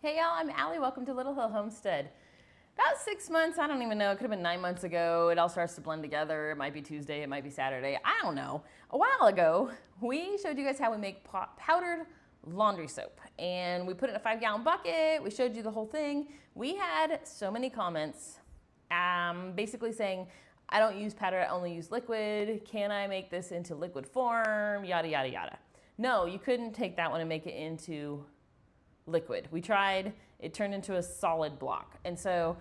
Hey y'all, I'm Allie. Welcome to Little Hill Homestead. About 6 months, I don't even know, it could have been 9 months ago, it all starts to blend together. It might be Tuesday, it might be Saturday, I don't know. A while ago, we showed you guys how we make powdered laundry soap. And we put it in a 5-gallon bucket, we showed you the whole thing. We had so many comments basically saying, I don't use powder, I only use liquid. Can I make this into liquid form? Yada, yada, yada. No, you couldn't take that one and make it into liquid. We tried, it turned into a solid block. And so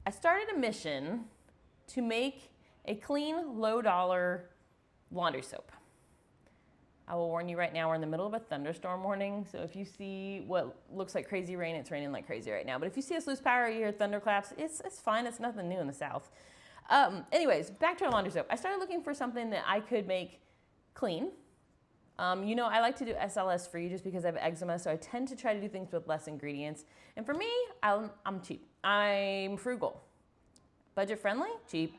I started a mission to make a clean, low dollar laundry soap. I will warn you right now, we're in the middle of a thunderstorm warning. So if you see what looks like crazy rain, it's raining like crazy right now. But if you see us lose power, you hear thunderclaps, it's fine, it's nothing new in the South. Anyways, back to our laundry soap. I started looking for something that I could make clean. You know, I like to do SLS free just because I have eczema, so I tend to try to do things with less ingredients. And for me, I'm cheap. I'm frugal. Budget friendly, cheap.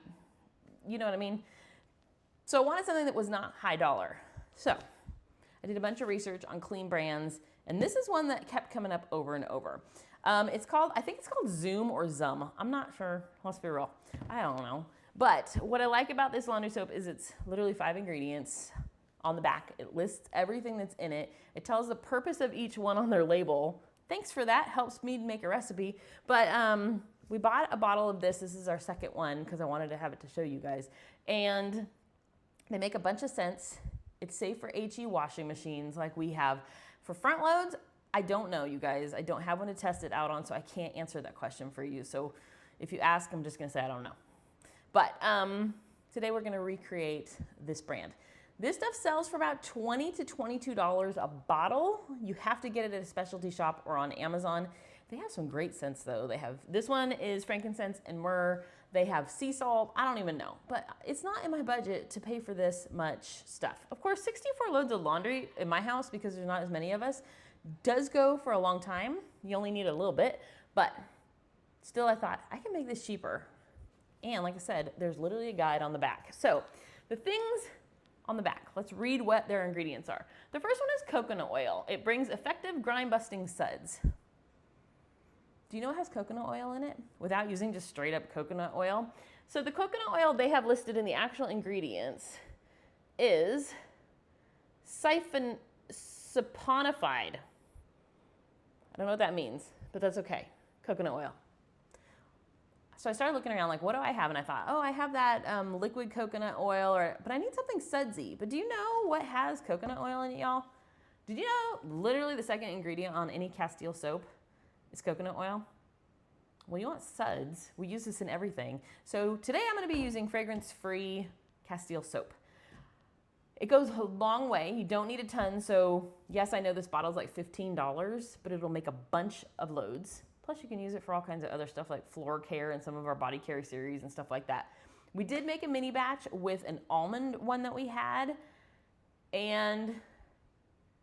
You know what I mean? So I wanted something that was not high dollar. So I did a bunch of research on clean brands, and this is one that kept coming up over and over. I think it's called Zoom or Zum. I'm not sure, let's be real. I don't know. But what I like about this laundry soap is it's literally 5 ingredients. On the back, it lists everything that's in it. It tells the purpose of each one on their label. Thanks for that, helps me make a recipe. But we bought a bottle of this. This is our second one because I wanted to have it to show you guys. And they make a bunch of scents. It's safe for HE washing machines like we have. For front loads, I don't know, you guys. I don't have one to test it out on, so I can't answer that question for you. So if you ask, I'm just gonna say I don't know. But today we're gonna recreate this brand. This stuff sells for about $20 to $22 a bottle. You have to get it at a specialty shop or on Amazon. They have some great scents though. This one is frankincense and myrrh. They have sea salt. I don't even know, but it's not in my budget to pay for this much stuff. Of course, 64 loads of laundry in my house, because there's not as many of us, does go for a long time. You only need a little bit, but still I thought I can make this cheaper. And like I said, there's literally a guide on the back. So the things on the back, let's read what their ingredients are. The first one is coconut oil. It brings effective grime busting suds. Do you know it has coconut oil in it without using just straight up coconut oil? So the coconut oil they have listed in the actual ingredients is saponified. I don't know what that means, but that's okay. Coconut oil. So I started looking around like, what do I have? And I thought, oh, I have that liquid coconut oil, but I need something sudsy. But do you know what has coconut oil in it, y'all? Did you know literally the second ingredient on any Castile soap is coconut oil? Well, you want suds. We use this in everything. So today I'm gonna be using fragrance-free Castile soap. It goes a long way. You don't need a ton. So yes, I know this bottle's like $15, but it'll make a bunch of loads. Plus you can use it for all kinds of other stuff like floor care and some of our body care series and stuff like that. We did make a mini batch with an almond one that we had, and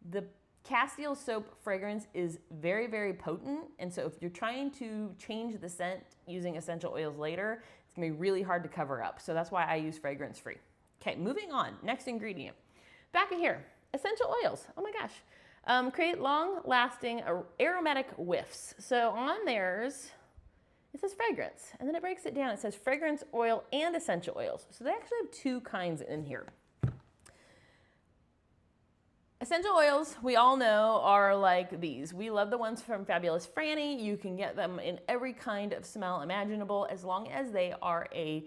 the Castile soap fragrance is very, very potent. And so if you're trying to change the scent using essential oils later, it's gonna be really hard to cover up. So that's why I use fragrance free. Okay, moving on, next ingredient. Back in here, essential oils, oh my gosh. Create long-lasting aromatic whiffs. So on theirs, it says fragrance, and then it breaks it down. It says fragrance, oil, and essential oils. So they actually have 2 kinds in here. Essential oils, we all know, are like these. We love the ones from Fabulous Franny. You can get them in every kind of smell imaginable, as long as they are a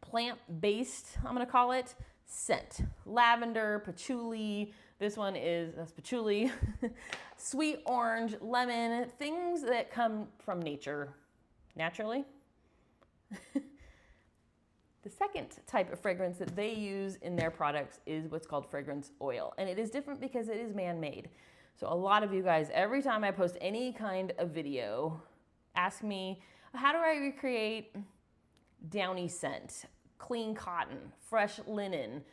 plant-based, I'm gonna call it, scent. Lavender, patchouli, that's patchouli, sweet orange, lemon, things that come from nature naturally. The second type of fragrance that they use in their products is what's called fragrance oil. And it is different because it is man-made. So a lot of you guys, every time I post any kind of video, ask me, how do I recreate downy scent, clean cotton, fresh linen,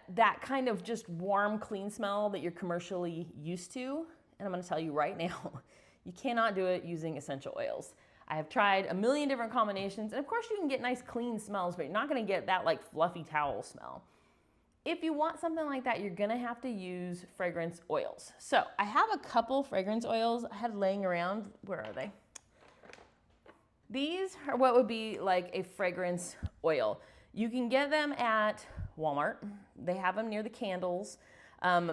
that kind of just warm, clean smell that you're commercially used to? And I'm gonna tell you right now, you cannot do it using essential oils. I have tried a million different combinations, and of course you can get nice clean smells, but you're not gonna get that like fluffy towel smell. If you want something like that, you're gonna have to use fragrance oils. So I have a couple fragrance oils I had laying around. Where are they? These are what would be like a fragrance oil. You can get them at Walmart. They have them near the candles.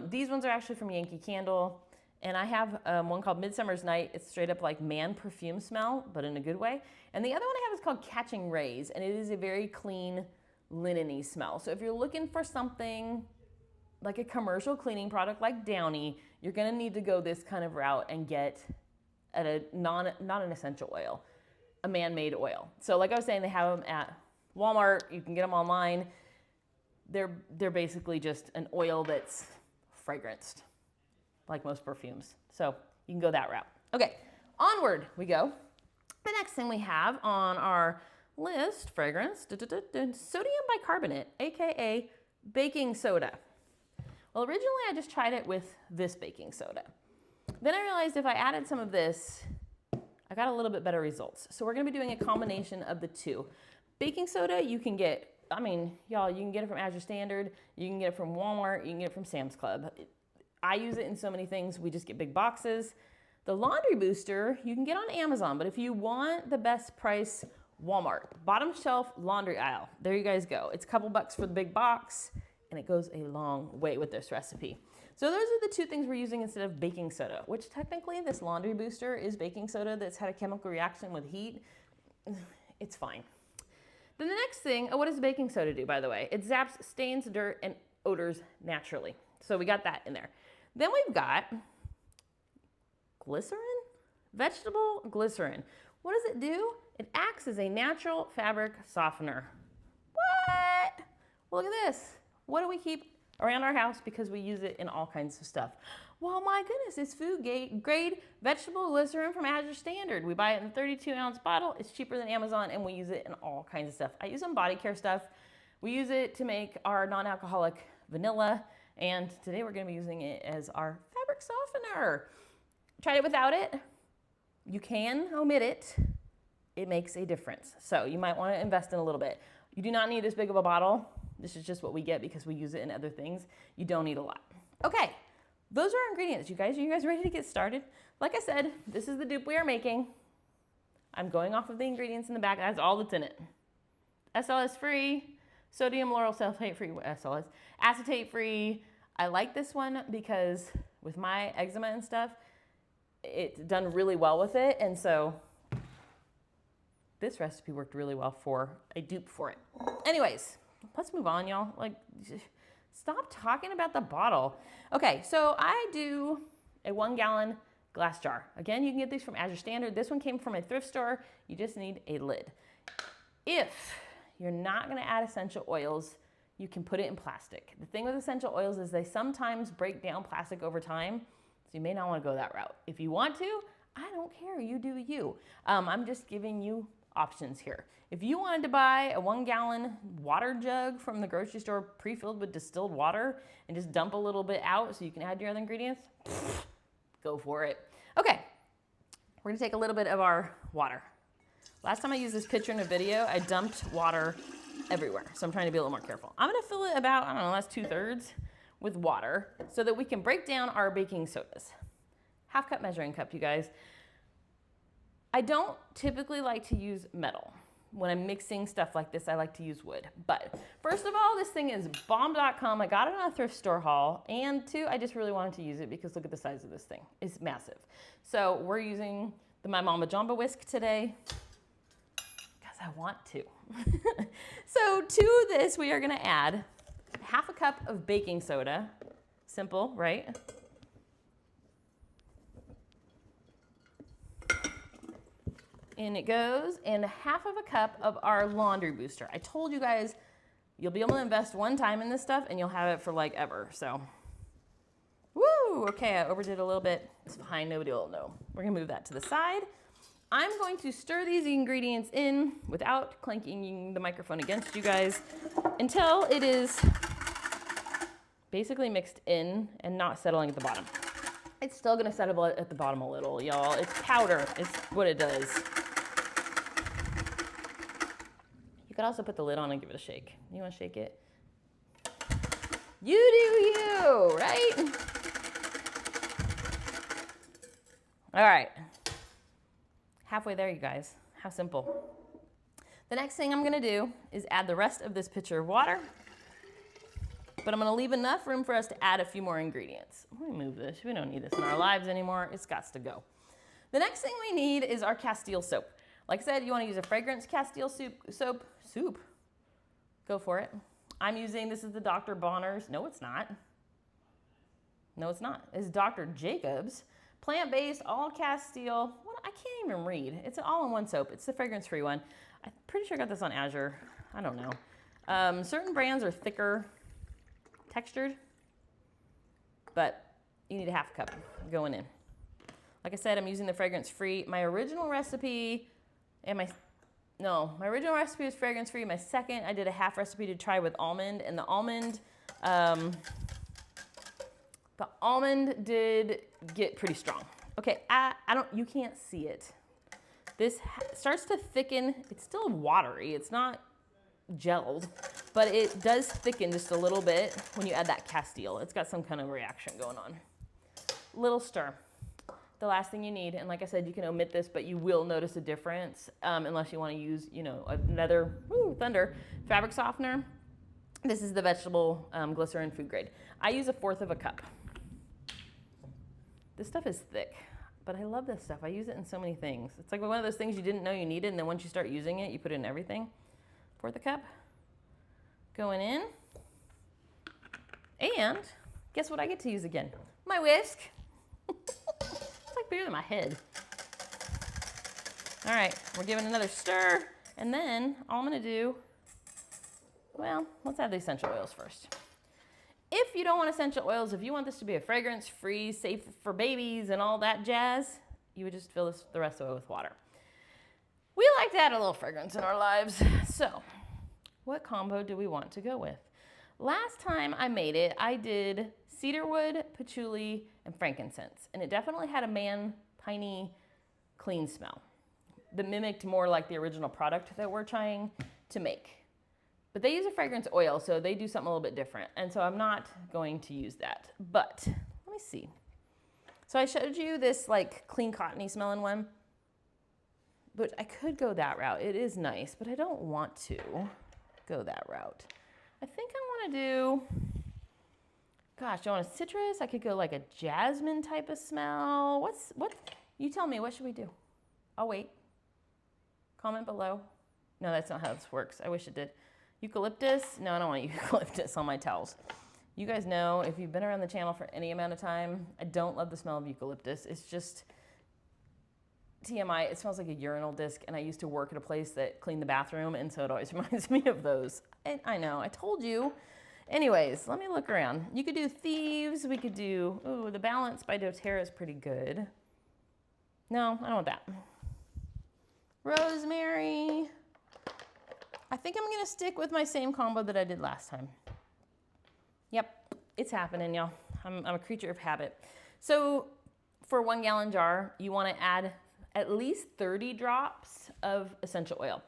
These ones are actually from Yankee Candle. And I have one called Midsummer's Night. It's straight up like man perfume smell, but in a good way. And the other one I have is called Catching Rays, and it is a very clean, linen-y smell. So if you're looking for something like a commercial cleaning product like Downy, you're gonna need to go this kind of route and get not an essential oil, a man-made oil. So like I was saying, they have them at Walmart. You can get them online. They're basically just an oil that's fragranced, like most perfumes. So you can go that route. Okay, onward we go. The next thing we have on our list, fragrance, sodium bicarbonate, AKA baking soda. Well, originally I just tried it with this baking soda. Then I realized if I added some of this, I got a little bit better results. So we're gonna be doing a combination of the two. Baking soda, you can get, I mean, y'all, you can get it from Azure Standard, you can get it from Walmart, you can get it from Sam's Club. I use it in so many things, we just get big boxes. The laundry booster, you can get on Amazon, but if you want the best price, Walmart, bottom shelf laundry aisle. There you guys go. It's a couple bucks for the big box, and it goes a long way with this recipe. So those are the two things we're using instead of baking soda, which technically this laundry booster is baking soda that's had a chemical reaction with heat. It's fine. Then the next thing, what does baking soda do, by the way? It zaps stains, dirt, and odors naturally. So we got that in there. Then we've got glycerin, vegetable glycerin. What does it do? It acts as a natural fabric softener. What? Well, look at this. What do we keep around our house because we use it in all kinds of stuff? Well, my goodness, it's food grade vegetable glycerin from Azure Standard. We buy it in a 32-ounce bottle. It's cheaper than Amazon, and we use it in all kinds of stuff. I use it in body care stuff. We use it to make our non-alcoholic vanilla, and today we're gonna be using it as our fabric softener. Tried it without it. You can omit it. It makes a difference. So you might want to invest in a little bit. You do not need this big of a bottle. This is just what we get because we use it in other things. You don't need a lot. Okay, those are our ingredients, you guys. Are you guys ready to get started? Like I said, this is the dupe we are making. I'm going off of the ingredients in the back. That's all that's in it. SLS free, sodium lauryl sulfate free, SLS, acetate free. I like this one because with my eczema and stuff, it's done really well with it. And so this recipe worked really well for a dupe for it. Anyways, let's move on, y'all. Like, stop talking about the bottle. Okay, so I do a 1 gallon glass jar. Again, you can get these from Azure Standard. This one came from a thrift store. You just need a lid. If you're not gonna add essential oils, you can put it in plastic. The thing with essential oils is they sometimes break down plastic over time, so you may not wanna go that route. If you want to, I don't care, you do you. I'm just giving you options here. If you wanted to buy a 1 gallon water jug from the grocery store pre-filled with distilled water and just dump a little bit out so you can add your other ingredients, go for it. Okay, we're gonna take a little bit of our water. Last time I used this picture in a video, I dumped water everywhere. So I'm trying to be a little more careful. I'm gonna fill it about, I don't know, that's 2/3 with water so that we can break down our baking sodas. 1/2 cup measuring cup, you guys. I don't typically like to use metal. When I'm mixing stuff like this, I like to use wood. But first of all, this thing is bomb.com. I got it on a thrift store haul. And 2, I just really wanted to use it because look at the size of this thing. It's massive. So we're using the My Mama Jamba Whisk today because I want to. So to this, we are gonna add 1/2 cup of baking soda. Simple, right? In it goes, and 1/2 cup of our laundry booster. I told you guys, you'll be able to invest one time in this stuff and you'll have it for like ever, so. Woo, okay, I overdid a little bit. It's fine, nobody will know. We're gonna move that to the side. I'm going to stir these ingredients in without clanking the microphone against you guys until it is basically mixed in and not settling at the bottom. It's still gonna settle at the bottom a little, y'all. It's powder, it's what it does. You could also put the lid on and give it a shake. You wanna shake it? You do you, right? All right. Halfway there, you guys. How simple. The next thing I'm gonna do is add the rest of this pitcher of water, but I'm gonna leave enough room for us to add a few more ingredients. Let me move this. We don't need this in our lives anymore. It's got to go. The next thing we need is our Castile soap. Like I said, you wanna use a fragrance Castile soap. Go for it. I'm using, this is the Dr. Bonner's. No, it's not. No, it's not. It's Dr. Jacob's. Plant-based, all Castile. Well, I can't even read. It's an all-in-one soap. It's the fragrance-free one. I'm pretty sure I got this on Azure. I don't know. Certain brands are thicker textured, but you need a half cup going in. Like I said, I'm using the fragrance-free. My original recipe is fragrance-free. My second, I did a half recipe to try with almond, and the almond did get pretty strong. Okay, you can't see it. This starts to thicken. It's still watery. It's not gelled, but it does thicken just a little bit when you add that Castile. It's got some kind of reaction going on. Little stir. The last thing you need, and like I said, you can omit this, but you will notice a difference unless you want to use, another thunder fabric softener. This is the vegetable glycerin food grade. I use 1/4 cup. This stuff is thick, but I love this stuff. I use it in so many things. It's like one of those things you didn't know you needed, and then once you start using it, you put it in everything. 1/4 cup going in. And guess what I get to use again? My whisk. It's like bigger than my head. All right, we're giving another stir, and then all I'm gonna do, well, let's add the essential oils first. If you don't want essential oils, if you want this to be a fragrance-free, safe for babies and all that jazz, you would just fill the rest of it with water. We like to add a little fragrance in our lives. So what combo do we want to go with? Last time I made it, I did cedarwood, patchouli, and frankincense. And it definitely had a piney, clean smell that mimicked more like the original product that we're trying to make. But they use a fragrance oil, so they do something a little bit different. And so I'm not going to use that. But let me see. So I showed you this like clean cottony smelling one, but I could go that route. It is nice, but I don't want to go that route. I think I want to do, gosh, do I want a citrus? I could go like a jasmine type of smell. What? You tell me, what should we do? I'll wait. Comment below. No, that's not how this works. I wish it did. Eucalyptus? No, I don't want eucalyptus on my towels. You guys know, if you've been around the channel for any amount of time, I don't love the smell of eucalyptus. It's just TMI. It smells like a urinal disc, and I used to work at a place that cleaned the bathroom, and so it always reminds me of those. And I know, I told you. Anyways, let me look around. You could do Thieves. We could do, the Balance by doTERRA is pretty good. No, I don't want that. Rosemary. I think I'm gonna stick with my same combo that I did last time. Yep, it's happening, y'all. I'm a creature of habit. So for 1 gallon jar, you wanna add at least 30 drops of essential oil.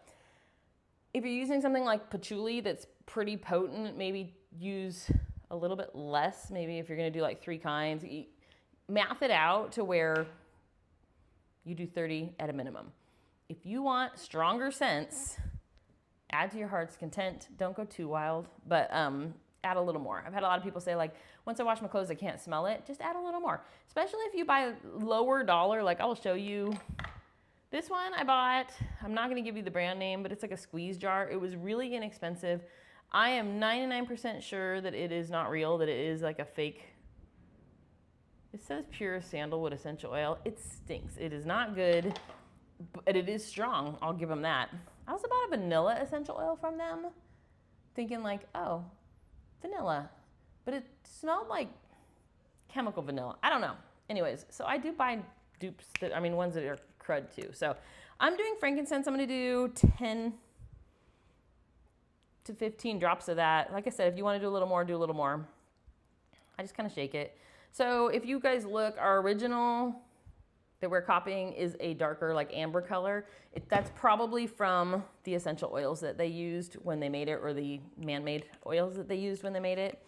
If you're using something like patchouli that's pretty potent, maybe use a little bit less. Maybe if you're gonna do like 3 kinds, math it out to where you do 30 at a minimum. If you want stronger scents, add to your heart's content. Don't go too wild, but add a little more. I've had a lot of people say, like, once I wash my clothes, I can't smell it. Just add a little more. Especially if you buy lower dollar, like I will show you. This one I bought, I'm not gonna give you the brand name, but it's like a squeeze jar. It was really inexpensive. I am 99% sure that it is not real, that it is like a fake. It says pure sandalwood essential oil. It stinks. It is not good, but it is strong. I'll give them that. I also bought a vanilla essential oil from them, thinking like, oh, vanilla. But it smelled like chemical vanilla. I don't know. Anyways, so I do buy dupes, ones that are crud too. So I'm doing frankincense. I'm gonna do 10 to 15 drops of that. Like I said, if you wanna do a little more, do a little more. I just kind of shake it. So if you guys look, our original that we're copying is a darker, like amber color. That's probably from the essential oils that they used when they made it, or the man-made oils that they used when they made it.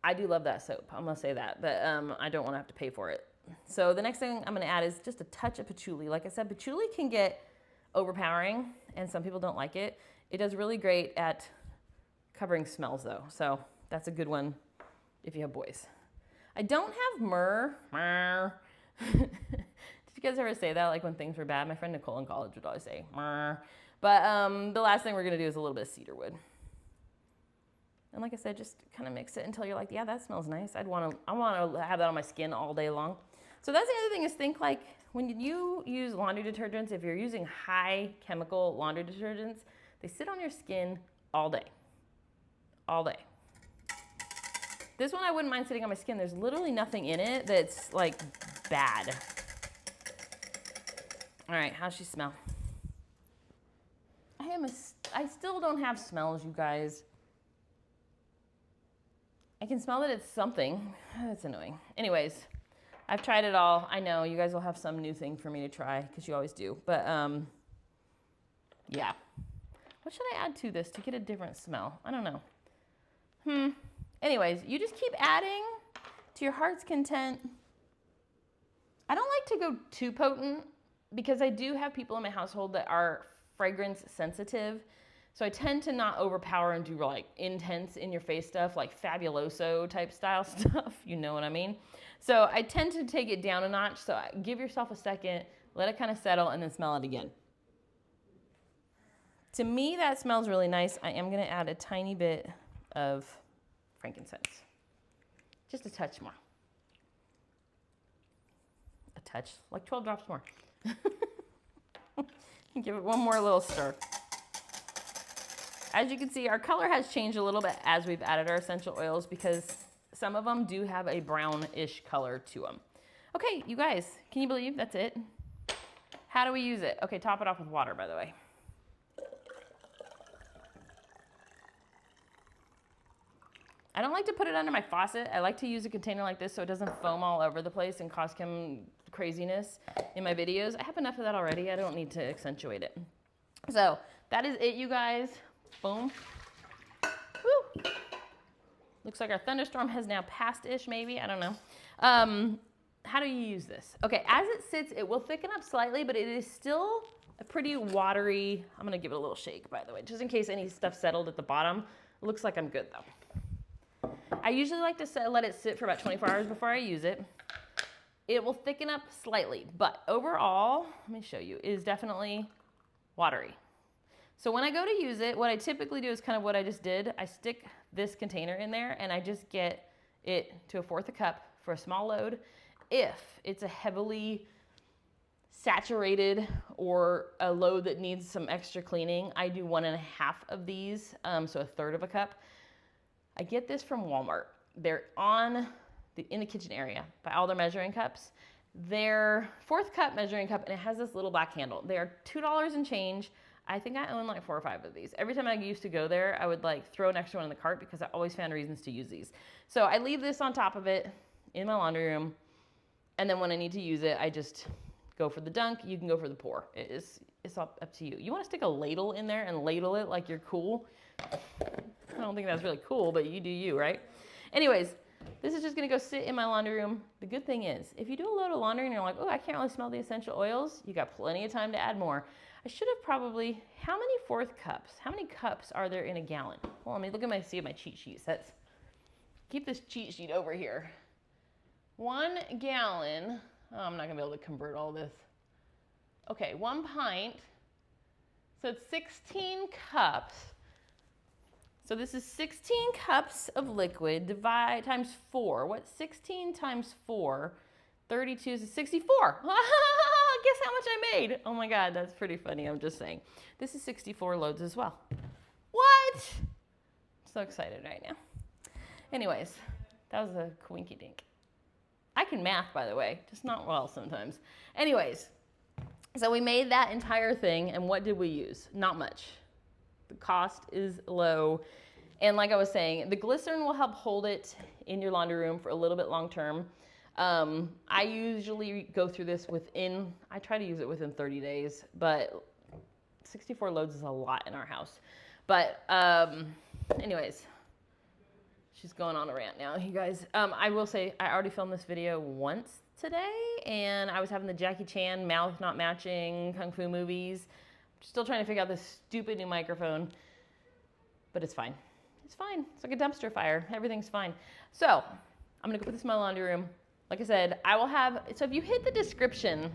I do love that soap. I'm going to say that, but I don't want to have to pay for it. So the next thing I'm going to add is just a touch of patchouli. Like I said, patchouli can get overpowering, and some people don't like it. It does really great at covering smells, though. So that's a good one if you have boys. I don't have myrrh. Myrrh. Did you guys ever say that, like when things were bad? My friend Nicole in college would always say myrrh. But the last thing we're going to do is a little bit of cedar wood. And like I said, just kind of mix it until you're like, yeah, that smells nice. I want to have that on my skin all day long. So that's the other thing is think like when you use laundry detergents, if you're using high chemical laundry detergents, they sit on your skin all day. All day. This one I wouldn't mind sitting on my skin. There's literally nothing in it that's like bad. All right, how's she smell? I still don't have smells, you guys. I can smell that it's something. That's annoying. Anyways, I've tried it all. I know you guys will have some new thing for me to try because you always do. But yeah. What should I add to this to get a different smell? I don't know. Anyways, you just keep adding to your heart's content. I don't like to go too potent because I do have people in my household that are fragrance sensitive. So I tend to not overpower and do like intense in your face stuff, like Fabuloso type style stuff. You know what I mean? So I tend to take it down a notch. So give yourself a second, let it kind of settle, and then smell it again. To me, that smells really nice. I am going to add a tiny bit of frankincense. Just a touch more. A touch, like 12 drops more. Give it one more little stir. As you can see, our color has changed a little bit as we've added our essential oils because some of them do have a brownish color to them. Okay, you guys, can you believe that's it? How do we use it? Okay, top it off with water, by the way. I don't like to put it under my faucet. I like to use a container like this so it doesn't foam all over the place and cause craziness in my videos. I have enough of that already. I don't need to accentuate it. So that is it, you guys. Boom. Woo. Looks like our thunderstorm has now passed-ish, maybe. I don't know. How do you use this? Okay, as it sits, it will thicken up slightly, but it is still a pretty watery. I'm going to give it a little shake, by the way, just in case any stuff settled at the bottom. It looks like I'm good, though. I usually like to let it sit for about 24 hours before I use it. It will thicken up slightly, but overall, let me show you, it is definitely watery. So when I go to use it, what I typically do is kind of what I just did. I stick this container in there and I just get it to 1/4 a cup for a small load. If it's a heavily saturated or a load that needs some extra cleaning, I do 1.5 of these, so 1/3 of a cup. I get this from Walmart. They're in the kitchen area by all their measuring cups. They're 4th cup measuring cup, and it has this little black handle. They are $2 and change. I think I own like 4 or 5 of these. Every time I used to go there, I would like throw an extra one in the cart because I always found reasons to use these. So I leave this on top of it in my laundry room, and then when I need to use it, I just go for the dunk. You can go for the pour. It's up to you. You want to stick a ladle in there and ladle it like you're cool? I don't think that's really cool, but you do you, right? Anyways, this is just going to go sit in my laundry room. The good thing is, if you do a load of laundry and you're like, oh, I can't really smell the essential oils, you got plenty of time to add more. I should have probably, how many 4th cups? How many cups are there in a gallon? Well, let me look at see what my cheat sheet says. Keep this cheat sheet over here. 1 gallon, oh, I'm not going to be able to convert all this. Okay, 1 pint, so it's 16 cups. So this is 16 cups of liquid, divide times 4. What's 16 times 4? 32 is 64. Guess how much I made? Oh my God, that's pretty funny. I'm just saying. This is 64 loads as well. What? I'm so excited right now. Anyways, that was a coinky dink. I can math, by the way, just not well sometimes. Anyways, so we made that entire thing, and what did we use? Not much. The cost is low. And like I was saying, the glycerin will help hold it in your laundry room for a little bit long term. I usually go through this I try to use it within 30 days, but 64 loads is a lot in our house. But anyways, She's going on a rant now, you guys. I will say, I already filmed this video once today, and I was having the Jackie Chan mouth not matching Kung Fu movies. Still trying to figure out this stupid new microphone, but it's fine. It's fine. It's like a dumpster fire. Everything's fine. So I'm gonna go put this in my laundry room. Like I said, I will have, so if you hit the description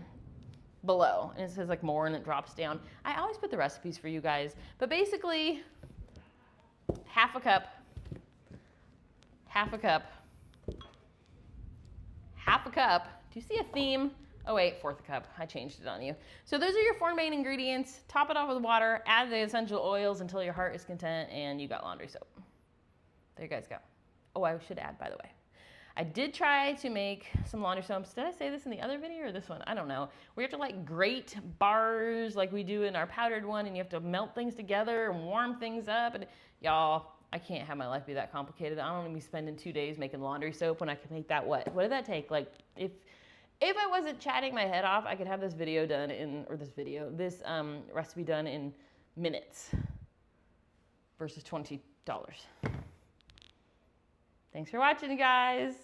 below, and it says like more and it drops down, I always put the recipes for you guys, but basically half a cup, half a cup, half a cup. Do you see a theme? Oh wait, fourth cup. I changed it on you. So those are your 4 main ingredients. Top it off with water, add the essential oils until your heart is content, and you got laundry soap. There you guys go. Oh, I should add, by the way, I did try to make some laundry soaps. Did I say this in the other video or this one? I don't know. We have to like grate bars like we do in our powdered one, and you have to melt things together and warm things up. And y'all, I can't have my life be that complicated. I don't want to be spending 2 days making laundry soap when I can make that what? What did that take? Like if I wasn't chatting my head off, I could have this video done in, or this recipe done in minutes versus $20. Thanks for watching, guys.